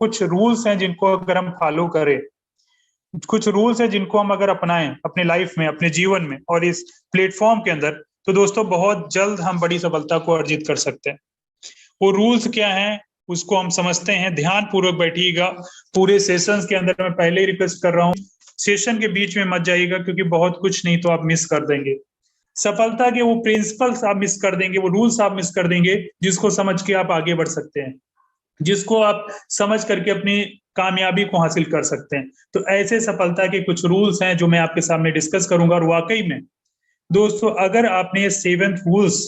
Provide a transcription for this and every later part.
कुछ रूल्स हैं जिनको अगर हम फॉलो करें, कुछ रूल्स हैं जिनको हम अगर अपनाएं अपने लाइफ में, अपने जीवन में और इस प्लेटफॉर्म के अंदर, तो दोस्तों बहुत जल्द हम बड़ी सफलता को अर्जित कर सकते हैं। वो रूल्स क्या हैं उसको हम समझते हैं। ध्यान पूर्वक बैठिएगा पूरे सेशंस के अंदर। मैं पहले ही रिक्वेस्ट कर रहा हूँ, सेशन के बीच में मत जाइएगा, क्योंकि बहुत कुछ नहीं तो आप मिस कर देंगे। सफलता के वो प्रिंसिपल्स आप मिस कर देंगे, वो रूल्स आप मिस कर देंगे जिसको समझ के आप आगे बढ़ सकते हैं, जिसको आप समझ करके अपनी कामयाबी को हासिल कर सकते हैं। तो ऐसे सफलता के कुछ रूल्स हैं जो मैं आपके सामने डिस्कस करूंगा। और वाकई में दोस्तों, अगर आपने ये 7 रूल्स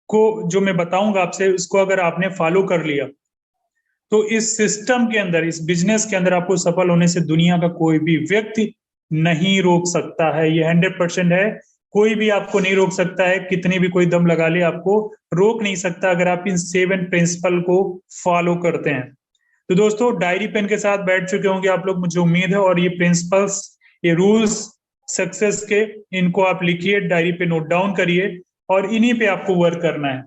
को जो मैं बताऊंगा आपसे, उसको अगर आपने फॉलो कर लिया, तो इस सिस्टम के अंदर, इस बिजनेस के अंदर आपको सफल होने से दुनिया का कोई भी व्यक्ति नहीं रोक सकता है। ये 100% है। कोई भी आपको नहीं रोक सकता है, कितनी भी कोई दम लगा ले आपको रोक नहीं सकता, अगर आप इन 7 प्रिंसिपल को फॉलो करते हैं। तो दोस्तों, डायरी पेन के साथ बैठ चुके होंगे आप लोग, मुझे उम्मीद है। और ये प्रिंसिपल्स, ये रूल्स सक्सेस के, इनको आप लिखिए, डायरी पे नोट डाउन करिए और इन्हीं पे आपको वर्क करना है।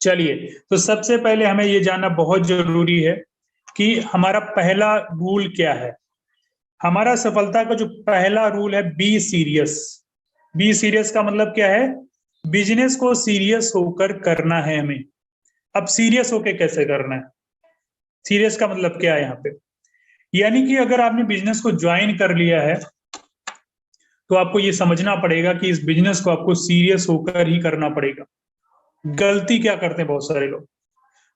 चलिए, तो सबसे पहले हमें ये जानना बहुत जरूरी है कि हमारा पहला रूल क्या है। हमारा सफलता का जो पहला रूल है, बी सीरियस। बी सीरियस का मतलब क्या है? बिजनेस को सीरियस होकर करना है हमें। अब सीरियस होकर कैसे करना है? सीरियस का मतलब क्या है यहाँ पे? यानी कि अगर आपने बिजनेस को ज्वाइन कर लिया है, तो आपको ये समझना पड़ेगा कि इस बिजनेस को आपको सीरियस होकर ही करना पड़ेगा। गलती क्या करते हैं बहुत सारे लोग?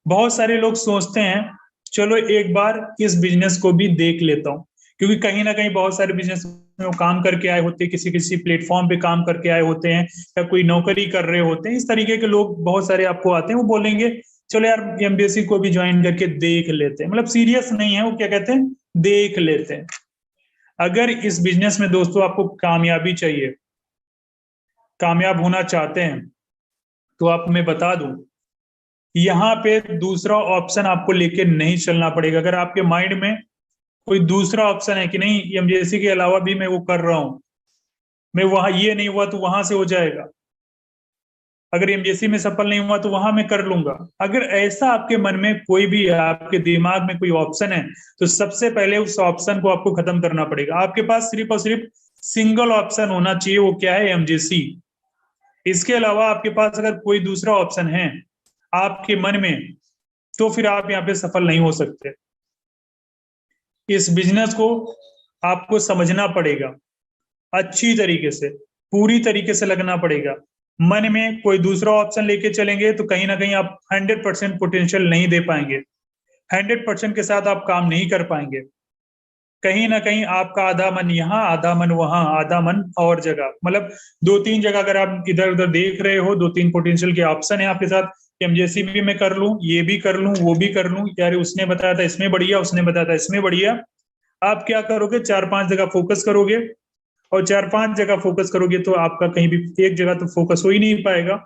बहुत सारे लोग सोचते हैं चलो एक बार इस बिजनेस को भी देख लेता हूं, क्योंकि कहीं ना कहीं बहुत सारे बिजनेस में वो काम करके आए होते हैं, किसी किसी प्लेटफॉर्म पे काम करके आए होते हैं, या कोई नौकरी कर रहे होते हैं। इस तरीके के लोग बहुत सारे आपको आते हैं, वो बोलेंगे चलो यार एमबीएससी को भी ज्वाइन करके देख लेते हैं। मतलब सीरियस नहीं है वो, क्या कहते हैं, देख लेते हैं। अगर इस बिजनेस में दोस्तों आपको कामयाबी चाहिए, कामयाब होना चाहते हैं, तो आप मैं बता दूं, यहाँ पे दूसरा ऑप्शन आपको लेके नहीं चलना पड़ेगा। अगर आपके माइंड में कोई दूसरा ऑप्शन है कि नहीं एमजेसी के अलावा भी मैं वो कर रहा हूं, मैं वहां ये नहीं हुआ तो वहां से हो जाएगा, अगर एमजेसी में सफल नहीं हुआ तो वहां मैं कर लूंगा, अगर ऐसा आपके मन में कोई भी, आपके दिमाग में कोई ऑप्शन है, तो सबसे पहले उस ऑप्शन को आपको खत्म करना पड़ेगा। आपके पास सिर्फ और सिर्फ सिंगल ऑप्शन होना चाहिए, वो क्या है? एमजेसी। इसके अलावा आपके पास अगर कोई दूसरा ऑप्शन है आपके मन में, तो फिर आप यहाँ पे सफल नहीं हो सकते। इस बिजनेस को आपको समझना पड़ेगा अच्छी तरीके से, पूरी तरीके से लगना पड़ेगा। मन में कोई दूसरा ऑप्शन लेके चलेंगे तो कहीं ना कहीं आप 100% पोटेंशियल नहीं दे पाएंगे, 100% के साथ आप काम नहीं कर पाएंगे। कहीं ना कहीं आपका आधा मन यहाँ, आधा मन वहां, आधा मन और जगह, मतलब 2-3 जगह अगर आप इधर उधर देख रहे हो, 2-3 पोटेंशियल के ऑप्शन है आपके साथ, एमजेसी भी मैं कर लूं, ये भी कर लूं, वो भी कर लूं, यार उसने बताया था इसमें बढ़िया, उसने बताया था इसमें बढ़िया। आप क्या करोगे? 4-5 जगह फोकस करोगे, और 4-5 जगह फोकस करोगे तो आपका कहीं भी एक जगह तो फोकस हो ही नहीं पाएगा,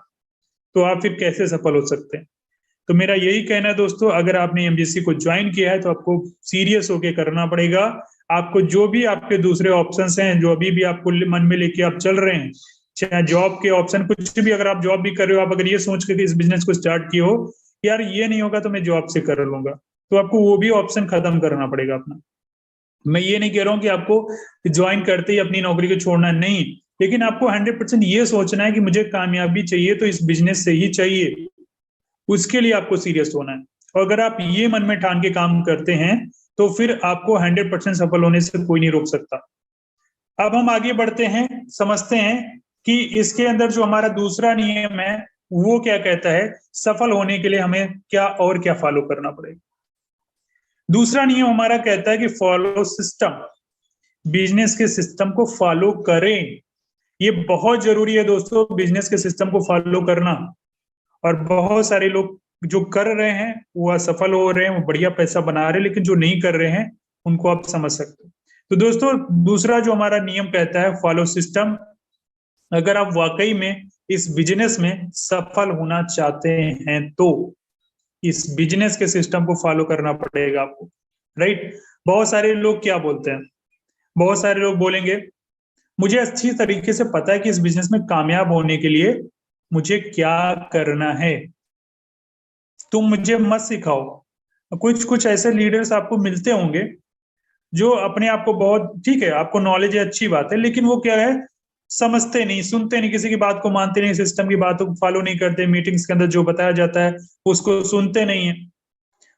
तो आप फिर कैसे सफल हो सकते हैं? तो मेरा यही कहना है दोस्तों, अगर आपने एमबीएससी को ज्वाइन किया है तो आपको सीरियस होके करना पड़ेगा। आपको जो भी आपके दूसरे ऑप्शंस हैं, जो अभी भी आपको मन में लेके आप चल रहे हैं, चाहे जॉब के ऑप्शन कुछ भी, अगर आप जॉब भी कर रहे हो, आप अगर ये सोच के इस बिजनेस को स्टार्ट किए हो, यार ये नहीं होगा तो मैं जॉब से कर लूंगा, तो आपको वो भी ऑप्शन खत्म करना पड़ेगा अपना। मैं ये नहीं कह रहा हूं कि आपको ज्वाइन करते ही अपनी नौकरी को छोड़ना है, नहीं, लेकिन आपको 100% ये सोचना है कि मुझे कामयाबी चाहिए तो इस बिजनेस से ही चाहिए, उसके लिए आपको सीरियस होना है। और अगर आप ये मन में ठान के काम करते हैं, तो फिर आपको 100% सफल होने से कोई नहीं रोक सकता। अब हम आगे बढ़ते हैं, समझते हैं कि इसके अंदर जो हमारा दूसरा नियम है वो क्या कहता है, सफल होने के लिए हमें क्या और क्या फॉलो करना पड़ेगा। दूसरा नियम हमारा कहता है कि फॉलो सिस्टम, बिजनेस के सिस्टम को फॉलो करें। ये बहुत जरूरी है दोस्तों, बिजनेस के सिस्टम को फॉलो करना। और बहुत सारे लोग जो कर रहे हैं वो असफल हो रहे हैं, वो बढ़िया पैसा बना रहे हैं, लेकिन जो नहीं कर रहे हैं उनको आप समझ सकते हो। तो दोस्तों, दूसरा जो हमारा नियम कहता है, फॉलो सिस्टम। अगर आप वाकई में इस बिजनेस में सफल होना चाहते हैं तो इस बिजनेस के सिस्टम को फॉलो करना पड़ेगा आपको, राइट? बहुत सारे लोग क्या बोलते हैं, बहुत सारे लोग बोलेंगे मुझे अच्छी तरीके से पता है कि इस बिजनेस में कामयाब होने के लिए मुझे क्या करना है, तुम मुझे मत सिखाओ, कुछ कुछ ऐसे लीडर्स आपको मिलते होंगे जो अपने आप को बहुत, ठीक है आपको नॉलेज है, अच्छी बात है, लेकिन वो क्या है, समझते नहीं, सुनते नहीं, किसी की बात को मानते नहीं, सिस्टम की बातों को फॉलो नहीं करते, मीटिंग्स के अंदर जो बताया जाता है उसको सुनते नहीं है।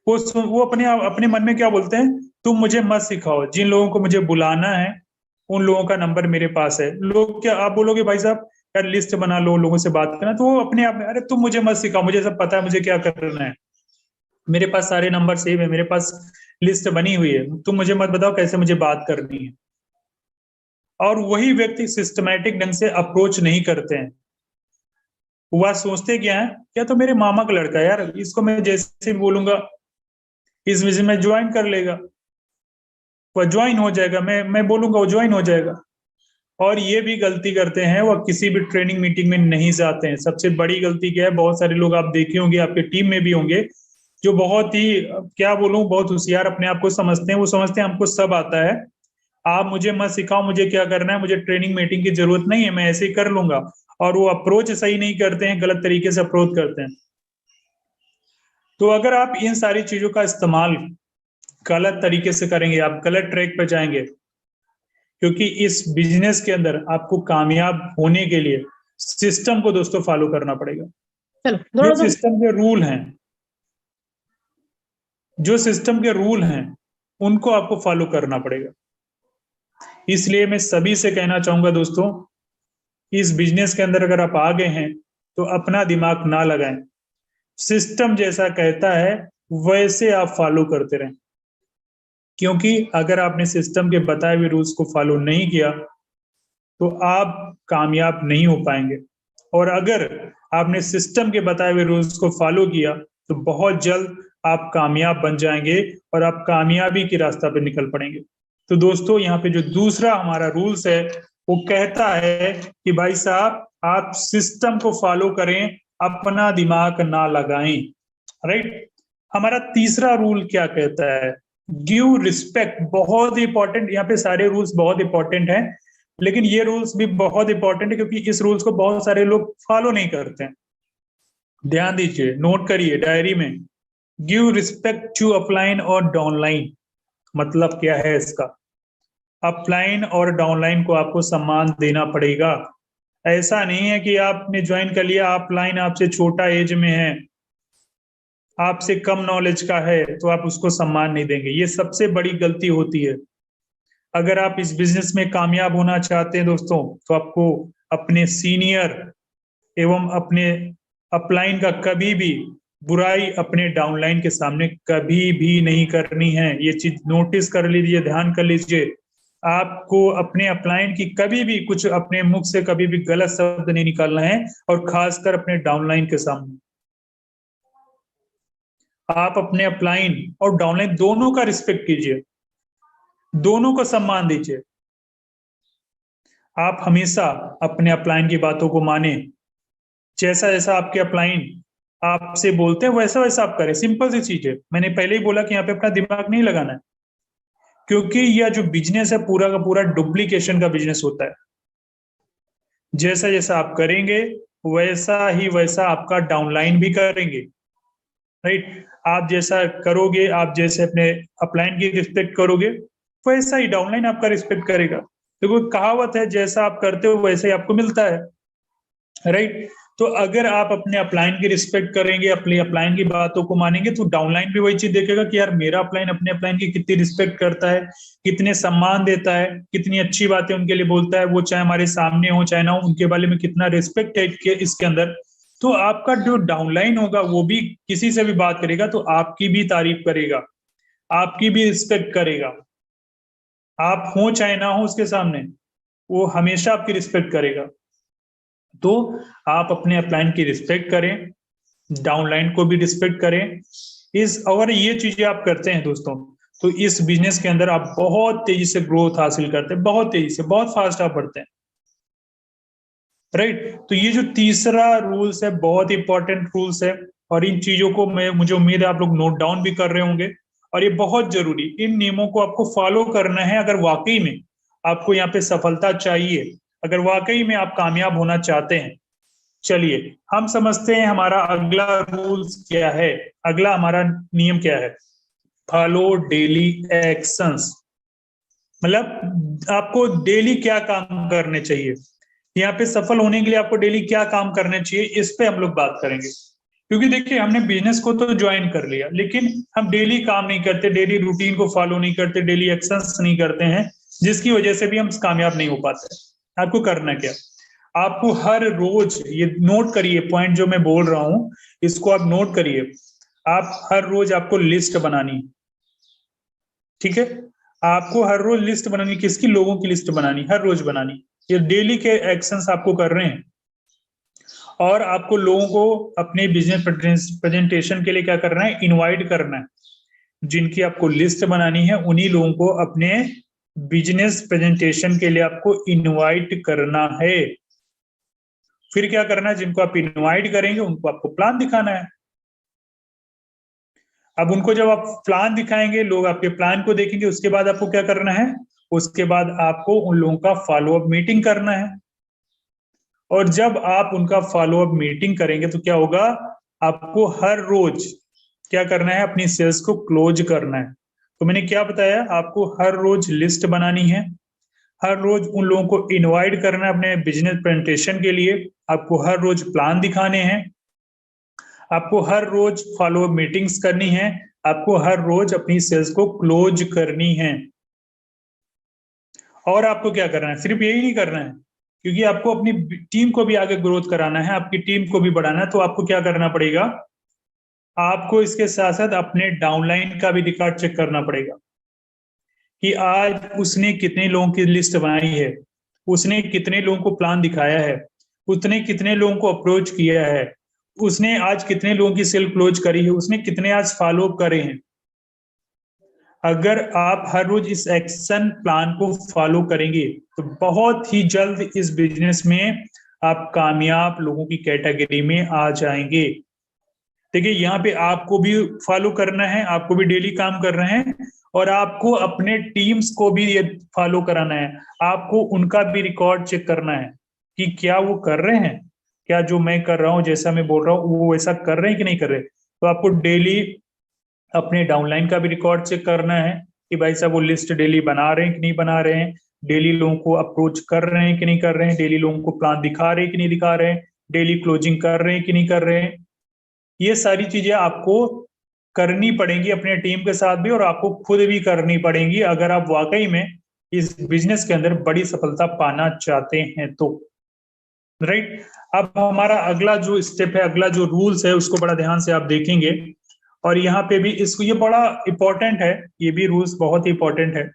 वो अपने मन में क्या बोलते हैं, तुम मुझे मत सिखाओ, जिन लोगों को मुझे बुलाना है उन लोगों का नंबर मेरे पास है। लोग क्या, आप बोलोगे भाई साहब यार लिस्ट बना लो, लोगों से बात करना, तो वो अपने आप में, अरे तुम मुझे मत सिखाओ, मुझे सब पता है, मुझे क्या करना है, मेरे पास सारे नंबर सेव है, मेरे पास लिस्ट बनी हुई है, तुम मुझे मत बताओ कैसे मुझे बात करनी है। और वही व्यक्ति सिस्टमैटिक ढंग से अप्रोच नहीं करते हैं। वह सोचते क्या है, क्या तो मेरे मामा का लड़का है यार, इसको मैं जैसे भी बोलूंगा इस विजन में ज्वाइन कर लेगा, वह ज्वाइन हो जाएगा, मैं बोलूंगा वो ज्वाइन हो जाएगा। और ये भी गलती करते हैं, वह किसी भी ट्रेनिंग मीटिंग में नहीं जाते हैं। सबसे बड़ी गलती क्या है, बहुत सारे लोग आप देखे होंगे, आपके टीम में भी होंगे, जो बहुत ही, क्या बोलूं, बहुत होशियार अपने आप को समझते हैं, वो समझते हैं हमको सब आता है, आप मुझे मत सिखाओ मुझे क्या करना है, मुझे ट्रेनिंग मीटिंग की जरूरत नहीं है, मैं ऐसे ही कर लूंगा। और वो अप्रोच सही नहीं करते हैं, गलत तरीके से अप्रोच करते हैं। तो अगर आप इन सारी चीजों का इस्तेमाल गलत तरीके से करेंगे, आप गलत ट्रैक पर जाएंगे, क्योंकि इस बिजनेस के अंदर आपको कामयाब होने के लिए सिस्टम को दोस्तों फॉलो करना पड़ेगा। चलो जो थोड़ा सा सिस्टम के रूल हैं, जो सिस्टम के रूल हैं उनको आपको फॉलो करना पड़ेगा। इसलिए मैं सभी से कहना चाहूंगा दोस्तों, इस बिजनेस के अंदर अगर आप आ गए हैं तो अपना दिमाग ना लगाएं, सिस्टम जैसा कहता है वैसे आप फॉलो करते रहें। क्योंकि अगर आपने सिस्टम के बताए हुए रूल्स को फॉलो नहीं किया तो आप कामयाब नहीं हो पाएंगे। और अगर आपने सिस्टम के बताए हुए रूल्स को फॉलो किया तो बहुत जल्द आप कामयाब बन जाएंगे और आप कामयाबी के रास्ता पर निकल पड़ेंगे। तो दोस्तों यहाँ पे जो दूसरा हमारा रूल्स है वो कहता है कि भाई साहब आप सिस्टम को फॉलो करें, अपना दिमाग ना लगाएं। राइट। हमारा तीसरा रूल क्या कहता है, गिव रिस्पेक्ट। बहुत इंपॉर्टेंट, यहाँ पे सारे रूल्स बहुत इंपॉर्टेंट हैं, लेकिन ये रूल्स भी बहुत इंपॉर्टेंट है क्योंकि इस रूल्स को बहुत सारे लोग फॉलो नहीं करते हैं। ध्यान दीजिए, नोट करिए डायरी में, गिव रिस्पेक्ट टू अपलाइन और डाउनलाइन। मतलब क्या है इसका, अपलाइन और डाउनलाइन को आपको सम्मान देना पड़ेगा। ऐसा नहीं है कि आपने ज्वाइन कर लिया, अपलाइन आपसे छोटा एज में है, आपसे कम नॉलेज का है, तो आप उसको सम्मान नहीं देंगे, ये सबसे बड़ी गलती होती है। अगर आप इस बिजनेस में कामयाब होना चाहते हैं दोस्तों, तो आपको अपने सीनियर एवं अपने अपलाइन का कभी भी बुराई अपने डाउनलाइन के सामने कभी भी नहीं करनी है। ये चीज नोटिस कर लीजिए, ध्यान कर लीजिए। आपको अपने अपलाइन की कभी भी कुछ अपने मुख से कभी भी गलत शब्द नहीं निकालना है, और खासकर अपने डाउनलाइन के सामने। आप अपने अपलाइन और डाउनलाइन दोनों का रिस्पेक्ट कीजिए, दोनों को सम्मान दीजिए। आप हमेशा अपने अपलाइन की बातों को माने, जैसा जैसा आपके अपलाइन आपसे बोलते हैं वैसा वैसा आप करें। सिंपल सी चीज है, मैंने पहले ही बोला कि यहाँ पे अपना दिमाग नहीं लगाना है, क्योंकि यह जो बिजनेस है पूरा का पूरा डुप्लीकेशन का बिजनेस होता है। जैसा जैसा आप करेंगे वैसा ही वैसा आपका डाउनलाइन भी करेंगे। राइट। आप जैसा करोगे, आप जैसे अपने अपलाइन की रिस्पेक्ट करोगे, वैसा ही डाउनलाइन आपका रिस्पेक्ट करेगा। देखो कहावत है, जैसा आप करते हो वैसे ही आपको मिलता है। राइट। तो अगर आप अपने अपलाइन की रिस्पेक्ट करेंगे, अपने अपलाइन की बातों को मानेंगे, तो डाउनलाइन भी वही चीज देखेगा कि यार मेरा अपलाइन अपने अपलाइन की कितनी रिस्पेक्ट करता है, कितने सम्मान देता है, कितनी अच्छी बातें उनके लिए बोलता है, वो चाहे हमारे सामने हो चाहे ना हो, उनके बारे में कितना रिस्पेक्ट है इसके अंदर। तो आपका जो डाउनलाइन होगा वो भी किसी से भी बात करेगा तो आपकी भी तारीफ करेगा, आपकी भी रिस्पेक्ट करेगा। आप हो चाहे ना हो उसके सामने, वो हमेशा आपकी रिस्पेक्ट करेगा। तो आप अपने अपलाइन की रिस्पेक्ट करें, डाउनलाइन को भी रिस्पेक्ट करें। इस अगर ये चीजें आप करते हैं दोस्तों, तो इस बिजनेस के अंदर आप बहुत तेजी से ग्रोथ हासिल करते हैं, बहुत तेजी से, बहुत फास्ट आप बढ़ते हैं। राइट। तो ये जो तीसरा रूल्स है बहुत इंपॉर्टेंट रूल्स है, और इन चीजों को मैं, मुझे उम्मीद है आप लोग नोट डाउन भी कर रहे होंगे। और ये बहुत जरूरी, इन नियमों को आपको फॉलो करना है अगर वाकई में आपको यहाँ पे सफलता चाहिए, अगर वाकई में आप कामयाब होना चाहते हैं। चलिए हम समझते हैं हमारा अगला रूल्स क्या है, अगला हमारा नियम क्या है। फॉलो डेली एक्शंस, मतलब आपको डेली क्या काम करने चाहिए, यहाँ पे सफल होने के लिए आपको डेली क्या काम करने चाहिए, इस पे हम लोग बात करेंगे। क्योंकि देखिए हमने बिजनेस को तो ज्वाइन कर लिया, लेकिन हम डेली काम नहीं करते, डेली रूटीन को फॉलो नहीं करते, डेली एक्शंस नहीं करते हैं, जिसकी वजह से भी हम कामयाब नहीं हो पाते। आपको करना क्या, आपको हर रोज, ये नोट करिए पॉइंट जो मैं बोल रहा हूं, इसको आप नोट करिए। आप हर रोज आपको लिस्ट बनानी है, ठीक है, आपको हर रोज लिस्ट बनानी, किसकी, लोगों की लिस्ट बनानी, हर रोज बनानी। ये डेली के एक्शंस आपको कर रहे हैं, और आपको लोगों को अपने बिजनेस प्रेजेंटेशन के लिए क्या करना है, इनवाइट करना है। जिनकी आपको लिस्ट बनानी है उन्हीं लोगों को अपने बिजनेस प्रेजेंटेशन के लिए आपको इनवाइट करना है। फिर क्या करना है, जिनको आप इनवाइट करेंगे उनको आपको प्लान दिखाना है। अब उनको जब आप प्लान दिखाएंगे, लोग आपके प्लान को देखेंगे, उसके बाद आपको क्या करना है, उसके बाद आपको उन लोगों का फॉलोअप मीटिंग करना है। और जब आप उनका फॉलोअप मीटिंग करेंगे तो क्या होगा, आपको हर रोज क्या करना है, अपनी सेल्स को क्लोज करना है। तो मैंने क्या बताया, आपको हर रोज लिस्ट बनानी है, हर रोज उन लोगों को इनवाइट करना है अपने बिजनेस प्रेजेंटेशन के लिए, आपको हर रोज प्लान दिखाने हैं, आपको हर रोज फॉलोअप मीटिंग्स करनी है, आपको हर रोज अपनी सेल्स को क्लोज करनी है। और आपको क्या करना है, सिर्फ यही नहीं करना है, क्योंकि आपको अपनी टीम को भी आगे ग्रोथ कराना है, आपकी टीम को भी बढ़ाना है। तो आपको क्या करना पड़ेगा, आपको इसके साथ साथ अपने डाउनलाइन का भी रिकॉर्ड चेक करना पड़ेगा कि आज उसने कितने लोगों की लिस्ट बनाई है, उसने कितने लोगों को प्लान दिखाया है, उसने कितने लोगों को अप्रोच किया है, उसने आज कितने लोगों की सेल क्लोज करी है, उसने कितने आज फॉलो अप करे हैं। अगर आप हर रोज इस एक्शन प्लान को फॉलो करेंगे तो बहुत ही जल्द इस बिजनेस में आप कामयाब लोगों की कैटेगरी में आ जाएंगे। देखिए यहाँ पे आपको भी फॉलो करना है, आपको भी डेली काम कर रहे हैं, और आपको अपने टीम्स को भी ये फॉलो कराना है, आपको उनका भी रिकॉर्ड चेक करना है कि क्या वो कर रहे हैं, क्या जो मैं कर रहा हूँ, जैसा मैं बोल रहा हूँ, वो वैसा कर रहे हैं कि नहीं कर रहे। तो आपको डेली अपने डाउनलाइन का भी रिकॉर्ड चेक करना है कि भाई साहब वो लिस्ट डेली बना रहे हैं कि नहीं बना रहे हैं, डेली लोगों को अप्रोच कर रहे हैं कि नहीं कर रहे हैं, डेली लोगों को प्लान दिखा रहे हैं कि नहीं दिखा रहे हैं, डेली क्लोजिंग कर रहे हैं कि नहीं कर रहे हैं। ये सारी चीजें आपको करनी पड़ेंगी अपने टीम के साथ भी, और आपको खुद भी करनी पड़ेंगी अगर आप वाकई में इस बिजनेस के अंदर बड़ी सफलता पाना चाहते हैं तो। राइट, अब हमारा अगला जो स्टेप है, अगला जो रूल्स है, उसको बड़ा ध्यान से आप देखेंगे, और यहाँ पे भी इसको, ये बड़ा इंपॉर्टेंट है, ये भी रूल्स बहुत ही इंपॉर्टेंट है।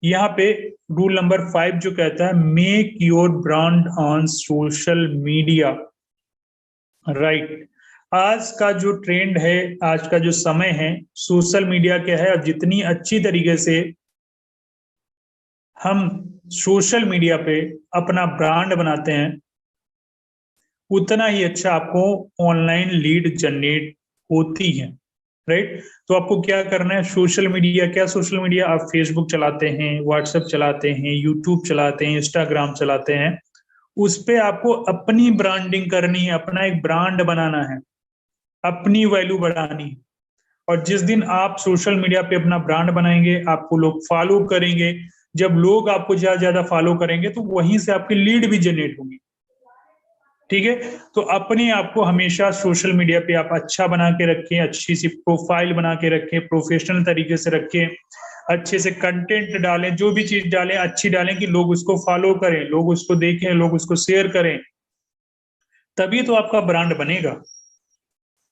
यहाँ पे रूल नंबर 5 जो कहता है, make your brand on social media. Right, आज का जो ट्रेंड है, आज का जो समय है, सोशल मीडिया क्या है, और जितनी अच्छी तरीके से हम सोशल मीडिया पे अपना ब्रांड बनाते हैं, उतना ही अच्छा आपको ऑनलाइन लीड जनरेट होती है। राइट, तो आपको क्या करना है, सोशल मीडिया, क्या सोशल मीडिया, आप फेसबुक चलाते हैं, व्हाट्सएप चलाते हैं, यूट्यूब चलाते हैं, इंस्टाग्राम चलाते हैं, उस पे आपको अपनी ब्रांडिंग करनी है, अपना एक ब्रांड बनाना है, अपनी वैल्यू बढ़ानी है। और जिस दिन आप सोशल मीडिया पे अपना ब्रांड बनाएंगे, आपको लोग फॉलो करेंगे, जब लोग आपको ज्यादा ज्यादा फॉलो करेंगे तो वहीं से आपकी लीड भी जनरेट होगी। ठीक है, तो अपने आप को हमेशा सोशल मीडिया पे आप अच्छा बना के रखें, अच्छी सी प्रोफाइल बना के रखें, प्रोफेशनल तरीके से रखें, अच्छे से कंटेंट डालें, जो भी चीज डालें अच्छी डालें कि लोग उसको फॉलो करें, लोग उसको देखें, लोग उसको शेयर करें, तभी तो आपका ब्रांड बनेगा।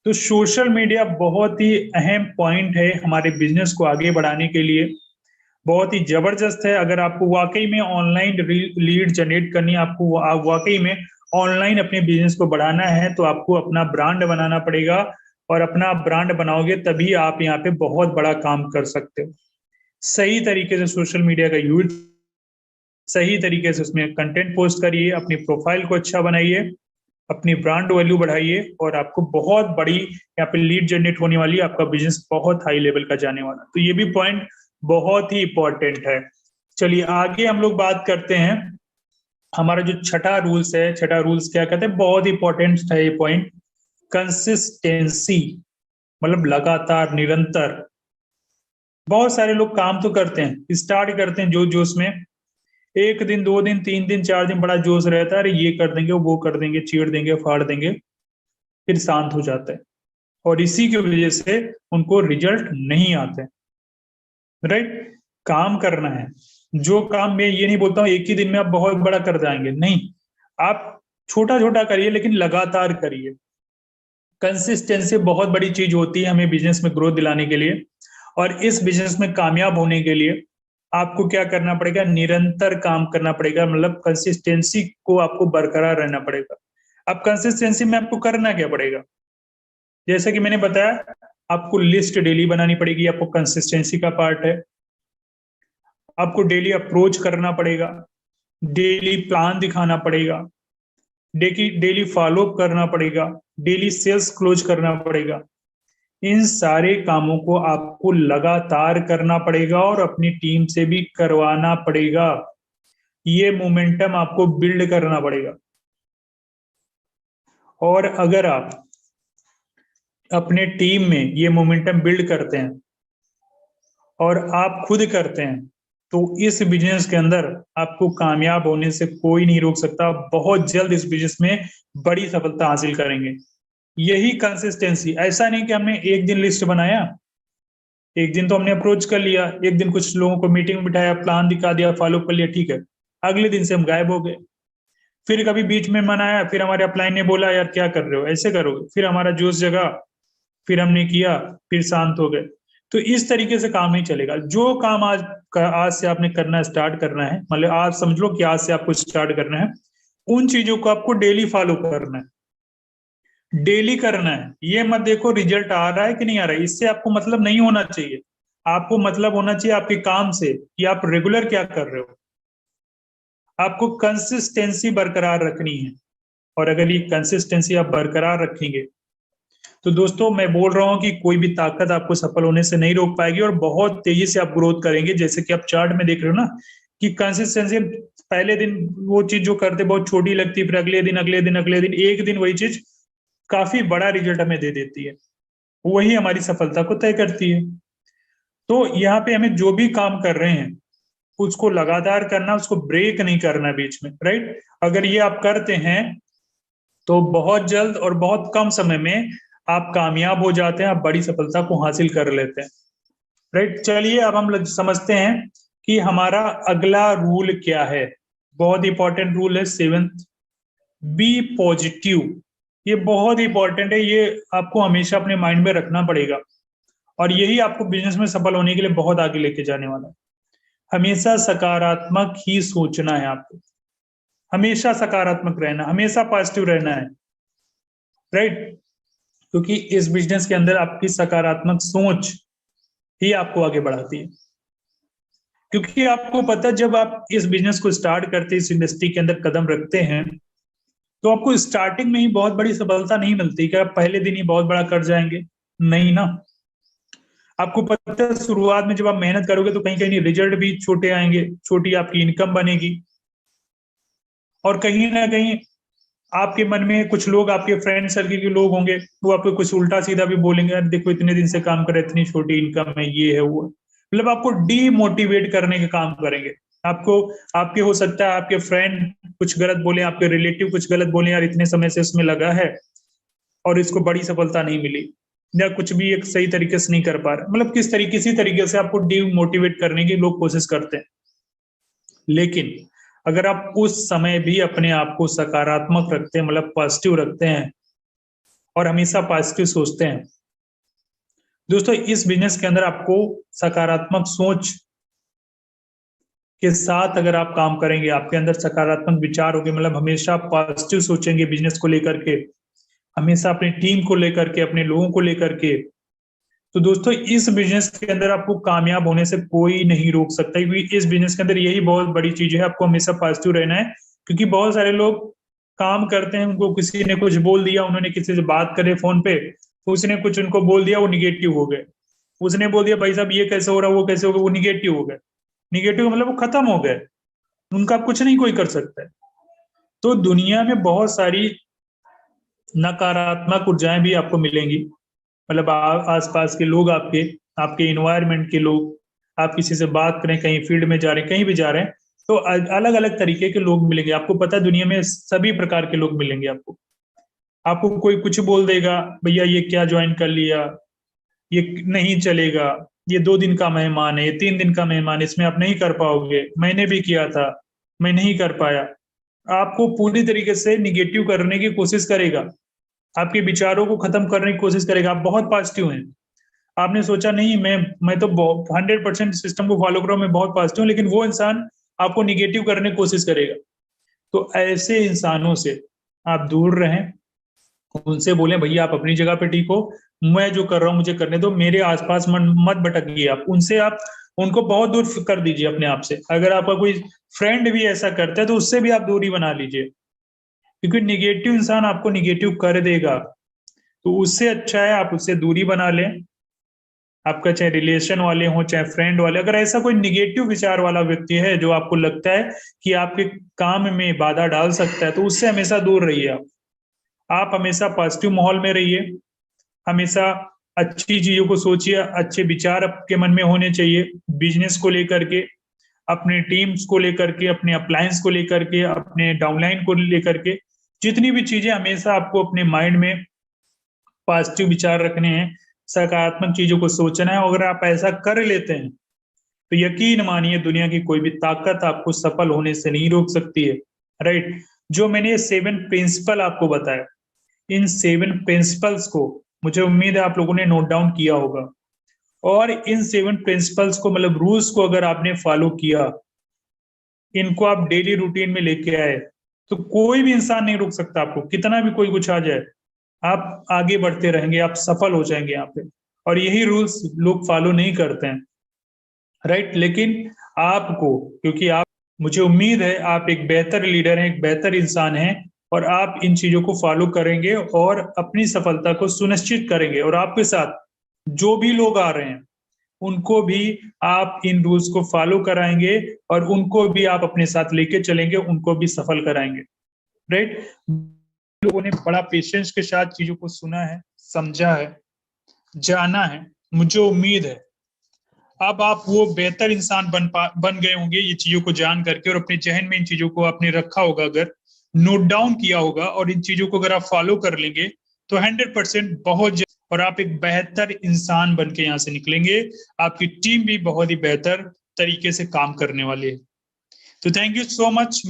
तो सोशल मीडिया बहुत ही अहम पॉइंट है हमारे बिजनेस को आगे बढ़ाने के लिए, बहुत ही जबरदस्त है। अगर आपको वाकई में ऑनलाइन लीड जनरेट करनी है, आपको वाकई में ऑनलाइन अपने बिजनेस को बढ़ाना है, तो आपको अपना ब्रांड बनाना पड़ेगा, और अपना ब्रांड बनाओगे तभी आप यहाँ पे बहुत बड़ा काम कर सकते हो। सही तरीके से सोशल मीडिया का यूज, सही तरीके से उसमें कंटेंट पोस्ट करिए, अपनी प्रोफाइल को अच्छा बनाइए, अपनी ब्रांड वैल्यू बढ़ाइए, और आपको बहुत बड़ी यहाँ पे लीड जनरेट होने वाली, आपका बिजनेस बहुत हाई लेवल का जाने वाला। तो ये भी पॉइंट बहुत ही इंपॉर्टेंट है। चलिए आगे हम लोग बात करते हैं, हमारा जो छठा रूल्स है, छठा रूल्स क्या कहते हैं, बहुत इंपॉर्टेंट है ये पॉइंट, कंसिस्टेंसी, मतलब लगातार, निरंतर। बहुत सारे लोग काम तो करते हैं, स्टार्ट करते हैं जोश जोश में, 1 दिन 2 दिन 3 दिन 4 दिन बड़ा जोश रहता है, अरे ये कर देंगे वो कर देंगे, चीड़ देंगे फाड़ देंगे, फिर शांत हो जाता है और इसी की वजह से उनको रिजल्ट नहीं आते। राइट? काम करना है, जो काम, मैं ये नहीं बोलता हूँ एक ही दिन में आप बहुत बड़ा कर जाएंगे, नहीं, आप छोटा छोटा करिए लेकिन लगातार करिए। कंसिस्टेंसी बहुत बड़ी चीज होती है हमें बिजनेस में ग्रोथ दिलाने के लिए, और इस बिजनेस में कामयाब होने के लिए आपको क्या करना पड़ेगा, निरंतर काम करना पड़ेगा, मतलब कंसिस्टेंसी को आपको बरकरार रहना पड़ेगा। अब कंसिस्टेंसी में आपको करना क्या पड़ेगा, जैसे कि मैंने बताया, आपको लिस्ट डेली बनानी पड़ेगी, आपको कंसिस्टेंसी का पार्ट है। आपको डेली अप्रोच करना पड़ेगा, डेली प्लान दिखाना पड़ेगा, डेली फॉलो अप करना पड़ेगा, डेली सेल्स क्लोज करना पड़ेगा। इन सारे कामों को आपको लगातार करना पड़ेगा और अपनी टीम से भी करवाना पड़ेगा। ये मोमेंटम आपको बिल्ड करना पड़ेगा। और अगर आप अपने टीम में ये मोमेंटम बिल्ड करते हैं और आप खुद करते हैं, तो इस बिजनेस के अंदर आपको कामयाब होने से कोई नहीं रोक सकता। बहुत जल्द इस बिजनेस में बड़ी सफलता हासिल करेंगे। यही कंसिस्टेंसी, ऐसा नहीं कि हमने एक दिन लिस्ट बनाया, एक दिन तो हमने अप्रोच कर लिया, एक दिन कुछ लोगों को मीटिंग बिठाया, प्लान दिखा दिया, फॉलो कर लिया, ठीक है, अगले दिन से हम गायब हो गए। फिर कभी बीच में मन आया, फिर हमारे अपलाइन ने बोला यार क्या कर रहे हो, ऐसे करोगे, फिर हमारा जोश जगा, फिर हमने किया, फिर शांत हो गए। तो इस तरीके से काम नहीं चलेगा। जो काम आज से आपने करना स्टार्ट करना है, मतलब आज समझ लो कि आज से आपको स्टार्ट करना है, उन चीजों को आपको डेली फॉलो करना है, डेली करना है। ये मत देखो रिजल्ट आ रहा है कि नहीं आ रहा है, इससे आपको मतलब नहीं होना चाहिए। आपको मतलब होना चाहिए आपके काम से कि आप रेगुलर क्या कर रहे हो। आपको कंसिस्टेंसी बरकरार रखनी है, और अगर ये कंसिस्टेंसी आप बरकरार रखेंगे तो दोस्तों मैं बोल रहा हूं कि कोई भी ताकत आपको सफल होने से नहीं रोक पाएगी, और बहुत तेजी से आप ग्रोथ करेंगे। जैसे कि आप चार्ट में देख रहे हो ना कि कंसिस्टेंसी, पहले दिन वो चीज जो करते बहुत छोटी लगती है, फिर अगले दिन अगले दिन अगले दिन, एक दिन वही चीज काफी बड़ा रिजल्ट हमें दे देती है, वही हमारी सफलता को तय करती है। तो यहाँ पे हमें जो भी काम कर रहे हैं उसको लगातार करना, उसको ब्रेक नहीं करना बीच में। राइट? अगर ये आप करते हैं तो बहुत जल्द और बहुत कम समय में आप कामयाब हो जाते हैं, आप बड़ी सफलता को हासिल कर लेते हैं। राइट? चलिए अब हम समझते हैं कि हमारा अगला रूल क्या है। बहुत इंपॉर्टेंट रूल है 7th, बी पॉजिटिव। ये बहुत इंपॉर्टेंट है, ये आपको हमेशा अपने माइंड में रखना पड़ेगा, और यही आपको बिजनेस में सफल होने के लिए बहुत आगे लेके जाने वाला है। हमेशा सकारात्मक ही सोचना है आपको, हमेशा सकारात्मक रहना, हमेशा पॉजिटिव रहना है। राइट? क्योंकि इस बिजनेस के अंदर आपकी सकारात्मक सोच ही आपको आगे बढ़ाती है। क्योंकि आपको पता, जब आप इस बिजनेस को स्टार्ट करते हैं, इस इंडस्ट्री के अंदर कदम रखते हैं, तो आपको स्टार्टिंग में ही बहुत बड़ी सफलता नहीं मिलती कि आप पहले दिन ही बहुत बड़ा कर जाएंगे, नहीं ना। आपको पता है शुरुआत में जब आप मेहनत करोगे तो कहीं कहीं रिजल्ट भी छोटे आएंगे, छोटी आपकी इनकम बनेगी, और कहीं ना कहीं आपके मन में कुछ लोग, आपके फ्रेंड सर्किल के लोग होंगे, वो आपको कुछ उल्टा सीधा भी बोलेंगे, यार देखो इतने दिन से काम कर रहे, इतनी छोटी इनकम है, ये है वो है। मतलब आपको डीमोटिवेट करने का काम करेंगे। आपको, आपके हो सकता है आपके फ्रेंड कुछ गलत बोले, आपके रिलेटिव कुछ गलत बोले, यार इतने समय से इसमें लगा है और इसको बड़ी सफलता नहीं मिली, या कुछ भी एक सही तरीके से नहीं कर पा रहा, मतलब किसी तरीके से आपको डीमोटिवेट करने की लोग कोशिश करते हैं। लेकिन अगर आप उस समय भी अपने आप को सकारात्मक रखते हैं, मतलब पॉजिटिव रखते हैं और हमेशा पॉजिटिव सोचते हैं, दोस्तों इस बिजनेस के अंदर आपको सकारात्मक सोच के साथ अगर आप काम करेंगे, आपके अंदर सकारात्मक विचार होंगे, मतलब हमेशा पॉजिटिव सोचेंगे बिजनेस को लेकर के, हमेशा अपनी टीम को लेकर के, अपने लोगों को लेकर के, तो दोस्तों इस बिजनेस के अंदर आपको कामयाब होने से कोई नहीं रोक सकता। क्योंकि इस बिजनेस के अंदर यही बहुत बड़ी चीज है, आपको हमेशा पॉजिटिव रहना है। क्योंकि बहुत सारे लोग काम करते हैं, उनको किसी ने कुछ बोल दिया, उन्होंने किसी से बात करे फोन पे, उसने कुछ उनको बोल दिया, वो निगेटिव हो गए। उसने बोल दिया भाई साहब ये कैसे हो रहा है, वो कैसे हो गया, वो निगेटिव हो गए। निगेटिव मतलब वो खत्म हो गए, उनका कुछ नहीं कोई कर सकता है। तो दुनिया में बहुत सारी नकारात्मक ऊर्जाएं भी आपको मिलेंगी, मतलब आसपास के लोग आपके आपके इन्वायरमेंट के लोग, आप किसी से बात करें, कहीं फील्ड में जा रहे हैं, कहीं भी जा रहे हैं, तो अलग अलग तरीके के लोग मिलेंगे आपको। पता है दुनिया में सभी प्रकार के लोग मिलेंगे आपको। आपको कोई कुछ बोल देगा, भैया ये क्या ज्वाइन कर लिया, ये नहीं चलेगा, ये 2 दिन का मेहमान है, ये 3 दिन का मेहमान है, इसमें आप नहीं कर पाओगे, मैंने भी किया था, मैं नहीं कर पाया। आपको पूरी तरीके से निगेटिव करने की कोशिश करेगा, आपके विचारों को खत्म करने की कोशिश करेगा। आप बहुत पॉजिटिव हैं, आपने सोचा नहीं मैं तो 100% सिस्टम को फॉलो कर रहा हूं, मैं बहुत पॉजिटिव हूं, लेकिन वो इंसान आपको निगेटिव करने की कोशिश करेगा। तो ऐसे इंसानों से आप दूर रहें, उनसे बोले भैया आप अपनी जगह पे ठीक हो, मैं जो कर रहा हूँ मुझे करने दो, मेरे आसपास मत भटकिए। आप उनसे आप उनको बहुत दूर कर दीजिए अपने आप से। अगर आपका कोई फ्रेंड भी ऐसा करता है तो उससे भी आप दूरी बना लीजिए, क्योंकि निगेटिव इंसान आपको निगेटिव कर देगा। तो उससे अच्छा है आप उससे दूरी बना लें। आपका चाहे रिलेशन वाले हों चाहे फ्रेंड वाले, अगर ऐसा कोई निगेटिव विचार वाला व्यक्ति है जो आपको लगता है कि आपके काम में बाधा डाल सकता है, तो उससे हमेशा दूर रहिए। आप हमेशा पॉजिटिव माहौल में रहिए, हमेशा अच्छी चीजों को सोचिए, अच्छे विचार आपके मन में होने चाहिए, बिजनेस को लेकर के, अपने टीम्स को लेकर के, अपने अप्लायंस को लेकर के, अपने डाउनलाइन को लेकर के, जितनी भी चीजें, हमेशा आपको अपने माइंड में पॉजिटिव विचार रखने हैं, सकारात्मक चीजों को सोचना है। अगर आप ऐसा कर लेते हैं तो यकीन मानिए दुनिया की कोई भी ताकत आपको सफल होने से नहीं रोक सकती है। राइट। जो मैंने ये 7 प्रिंसिपल आपको बताया, इन 7 प्रिंसिपल्स को मुझे उम्मीद है आप लोगों ने नोट डाउन किया होगा। और इन 7 प्रिंसिपल्स को, मतलब रूल्स को अगर आपने फॉलो किया, इनको आप डेली रूटीन में लेके आए, तो कोई भी इंसान नहीं रोक सकता आपको, कितना भी कोई कुछ आ जाए, आप आगे बढ़ते रहेंगे, आप सफल हो जाएंगे यहाँ पे। और यही रूल्स लोग फॉलो नहीं करते हैं। राइट। लेकिन आपको, क्योंकि आप, मुझे उम्मीद है आप एक बेहतर लीडर हैं, एक बेहतर इंसान हैं, और आप इन चीजों को फॉलो करेंगे और अपनी सफलता को सुनिश्चित करेंगे। और आपके साथ जो भी लोग आ रहे हैं उनको भी आप इन रूल्स को फॉलो कराएंगे और उनको भी आप अपने साथ लेके चलेंगे, उनको भी सफल कराएंगे। राइट। लोगों ने बड़ा पेशेंस के साथ चीजों को सुना है, समझा है, जाना है, मुझे उम्मीद है अब आप वो बेहतर इंसान बन गए होंगे ये चीजों को जान करके, और अपने जहन में इन चीजों को आपने रखा होगा, अगर नोट डाउन किया होगा, और इन चीजों को अगर आप फॉलो कर लेंगे तो 100% बहुत, और आप एक बेहतर इंसान बन के यहाँ से निकलेंगे। आपकी टीम भी बहुत ही बेहतर तरीके से काम करने वाली है। तो थैंक यू सो मच।